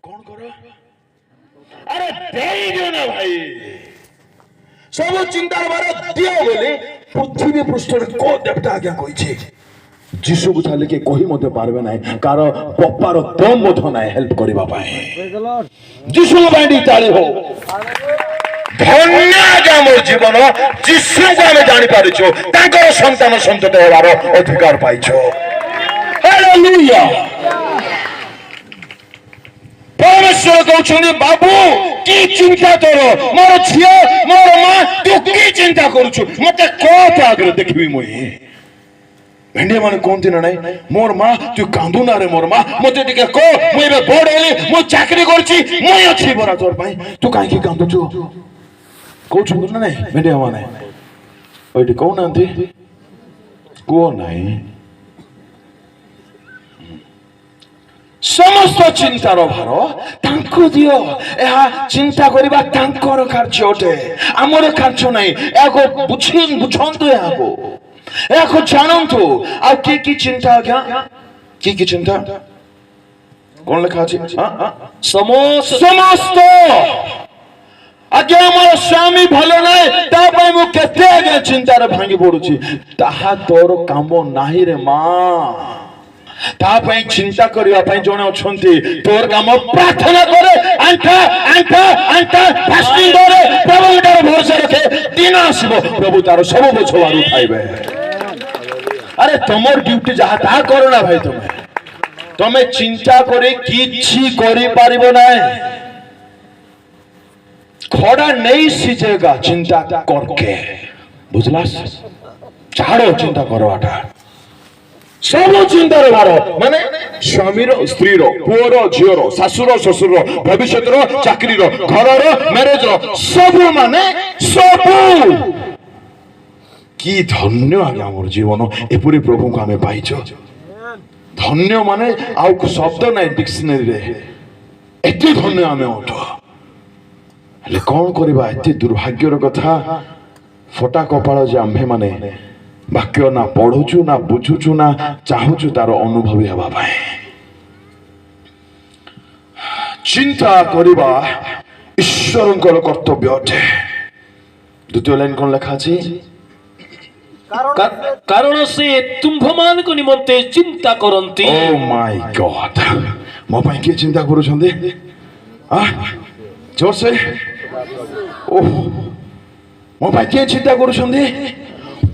कौन करो अरे देई दियो ना भाई सब चिंता बार दियो बोले पृथ्वी पृष्ठ को देवता आज्ञा कहिছে जीशु को छाले के कोही मते पारबे नाही कार पप्पार दम मध नाही हेल्प करबा पाए जीशु बांडी ताली हो धन्य आमर जीवन जीशु को आमे जानि पारिछो ताकर संतान संतति हेबार अधिकार पाइछो हालेलुया परमेश्वर कहउछनी बाबू की चिंता तोर मोर झियो मोर मां तू की चिंता करूछु मते कोत आगे देखबी मोई भेंडिया माने कोनती ना नहीं मोर मां तू कांदू ना रे मोर मां मते टिके को मुई बे बोर्ड हेली मु चाकरी करछि मुई अछि बरा तोर पई तू काहे की कांदुछु कोछु ना नहीं भेंडिया माने ओइटी को नांती को नहीं समस्त चिंतार भार तांको दियो एहा चिंता करिबा तांकर कार्य अटे हमर कार्य नाही एको बुझंतु याको एको जानंतु आ की चिंता क्या की चिंता कोन लिखा अछि समस्त आगे मोर स्वामी भलो नाही ता पय मु केते आगे चिंता रे भांगी पडुछि ताहा तोर काम नाही रे मां तापाई चिंता करिया पई जणे अछंती तोर काम प्रार्थना करे अंठा अंठा अंठा फास्टिंग करे प्रभु तार भरोसा रखे दिन आसीबो प्रभु तार सब बोझवार उठाइबे अरे तमर ड्यूटी जहा ता करो ना भाई तमे चिंता करे किछि करि पारिबो नाही खड़ा नहीं सीजेगा चिंता करके बुझलास छाड़ो चिंता करवाटा सब चिंतार भार माने स्वामीर स्त्रीर पुअर झीर शाशुर शशुर भविष्य चाकरी घर मैरेज सब माने सब की धन्य आगे आम जीवन एपरी प्रभु को आम पाइछ धन्य माने आउ शब्द ना डिक्शनरी रे एते धन्य आम उठ हेले कौन करबा एते दुर्भाग्यर कथा फटा कपाल जे आम्भे माने वाक्य ना पढ़ुचु ना बुझुचु ना चाहुचु तार अनुभवी हवा पाए चिंता करिबा ईश्वरंकर कर्तव्य अटे द्वितीय लाइन कोन लिखा अछि कारण से तुम्भमान को निमंते चिंता करंती ओ माय गॉड मो पई के चिंता करूछंदे आ जोर से ओह मो पई के चिंता करूछंदे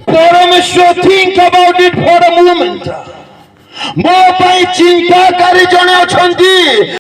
परमेश्वर think about it for a moment मो पई चिंता करी जणे अछंती